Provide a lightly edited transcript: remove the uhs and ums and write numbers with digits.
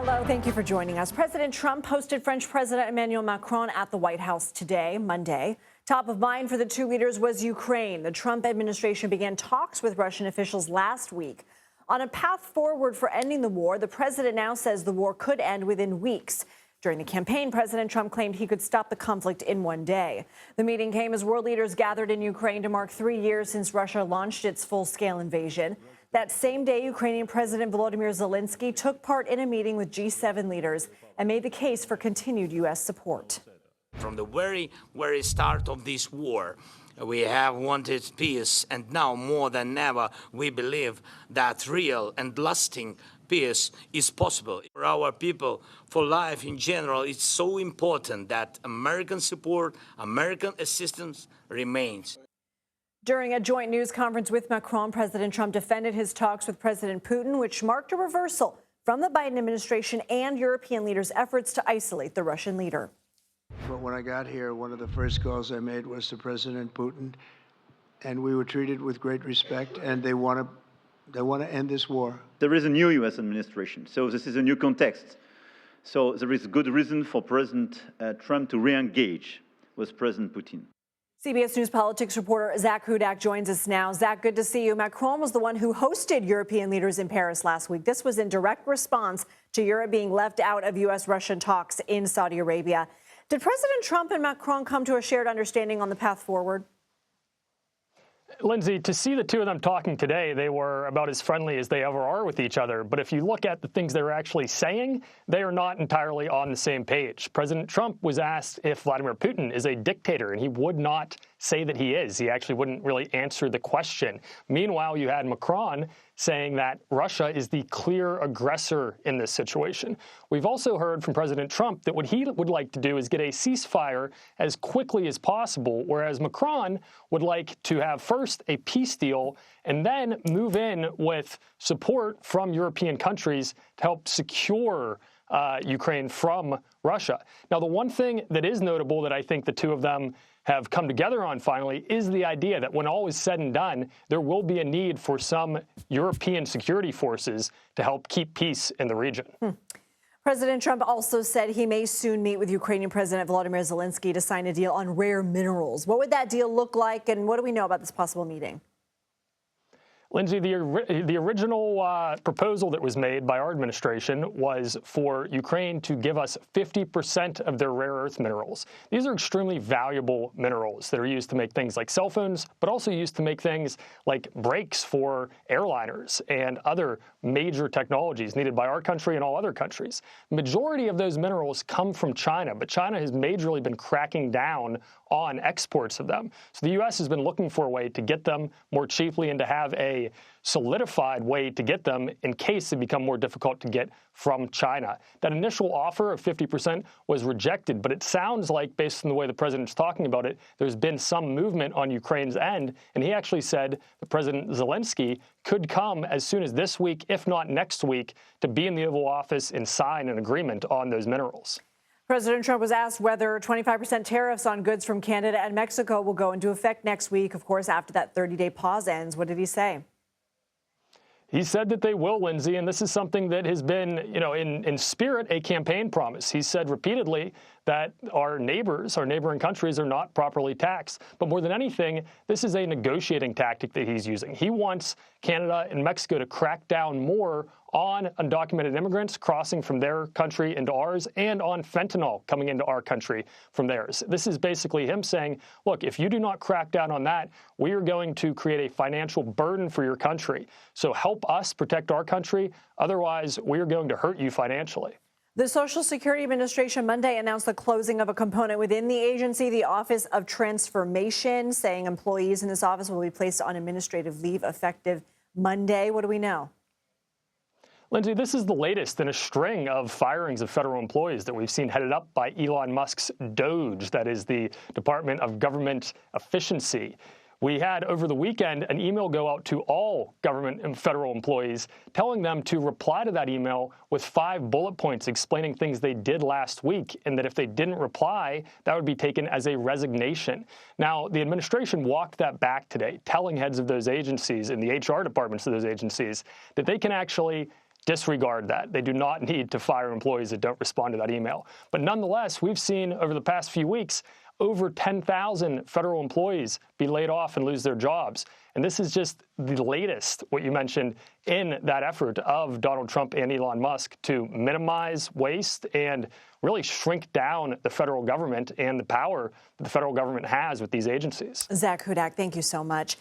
Hello, thank you for joining us. President Trump hosted French President Emmanuel Macron at the White House today, Monday. Top of mind for the two leaders was Ukraine. The Trump administration began talks with Russian officials last week on a path forward for ending the war. The president now says the war could end within weeks. During the campaign, President Trump claimed he could stop the conflict in one day. The meeting came as world leaders gathered in Ukraine to mark 3 years since Russia launched its full-scale invasion. That same day, Ukrainian President Vladimir Zelensky took part in a meeting with G7 leaders and made the case for continued U.S. support. From the very start of this war, we have wanted peace, and now more than ever, we believe that real and lasting peace is possible. For our people, for life in general, it's so important that American support, American assistance remains. During a joint news conference with Macron, President Trump defended his talks with President Putin, which marked a reversal from the Biden administration and European leaders' efforts to isolate the Russian leader. But when I got here, one of the first calls I made was to President Putin, and we were treated with great respect, and they want to end this war. There is a new U.S. administration, so this is a new context. So there is good reason for President Trump to re-engage with President Putin. CBS News politics reporter Zak Hudak joins us now. Zak, good to see you. Macron was the one who hosted European leaders in Paris last week. This was in direct response to Europe being left out of U.S.-Russian talks in Saudi Arabia. Did President Trump and Macron come to a shared understanding on the path forward? Lindsay, to see the two of them talking today, they were about as friendly as they ever are with each other. But if you look at the things they were actually saying, they are not entirely on the same page. President Trump was asked if Vladimir Putin is a dictator, and he would not say that he is. He actually wouldn't really answer the question. Meanwhile, you had Macron saying that Russia is the clear aggressor in this situation. We've also heard from President Trump that what he would like to do is get a ceasefire as quickly as possible, whereas Macron would like to have first a peace deal and then move in with support from European countries to help secure Ukraine from Russia. Now, the one thing that is notable that I think the two of them have come together on finally is the idea that when all is said and done, there will be a need for some European security forces to help keep peace in the region. President Trump also said he may soon meet with Ukrainian President Volodymyr Zelensky to sign a deal on rare minerals. What would that deal look like, and what do we know about this possible meeting? Lindsay, the original proposal that was made by our administration was for Ukraine to give us 50% of their rare earth minerals. These are extremely valuable minerals that are used to make things like cell phones, but also used to make things like brakes for airliners and other major technologies needed by our country and all other countries. The majority of those minerals come from China, but China has majorly been cracking down on exports of them. So the U.S. has been looking for a way to get them more cheaply and to have a solidified way to get them in case they become more difficult to get from China. That initial offer of 50% was rejected, but it sounds like, based on the way the president's talking about it, there's been some movement on Ukraine's end, and he actually said that President Zelensky could come as soon as this week, if not next week, to be in the Oval Office and sign an agreement on those minerals. President Trump was asked whether 25% tariffs on goods from Canada and Mexico will go into effect next week, of course, after that 30-day pause ends. What did he say? He said that they will, Lindsay, and this is something that has been, in spirit, a campaign promise. He said repeatedly that our neighboring countries are not properly taxed. But more than anything, this is a negotiating tactic that he's using. He wants Canada and Mexico to crack down more on undocumented immigrants crossing from their country into ours and on fentanyl coming into our country from theirs. This is basically him saying, look, if you do not crack down on that, we are going to create a financial burden for your country. So help us protect our country. Otherwise, we are going to hurt you financially. The Social Security Administration Monday announced the closing of a component within the agency, the Office of Transformation, saying employees in this office will be placed on administrative leave effective Monday. What do we know? Lindsay, this is the latest in a string of firings of federal employees that we've seen headed up by Elon Musk's DOGE, that is the Department of Government Efficiency. We had, over the weekend, an email go out to all government and federal employees telling them to reply to that email with 5 bullet points explaining things they did last week, and that if they didn't reply, that would be taken as a resignation. Now, the administration walked that back today, telling heads of those agencies and the HR departments of those agencies that they can actually disregard that. They do not need to fire employees that don't respond to that email. But nonetheless, we've seen over the past few weeks over 10,000 federal employees be laid off and lose their jobs. And this is just the latest, what you mentioned, in that effort of Donald Trump and Elon Musk to minimize waste and really shrink down the federal government and the power that the federal government has with these agencies. Zak Hudak, thank you so much.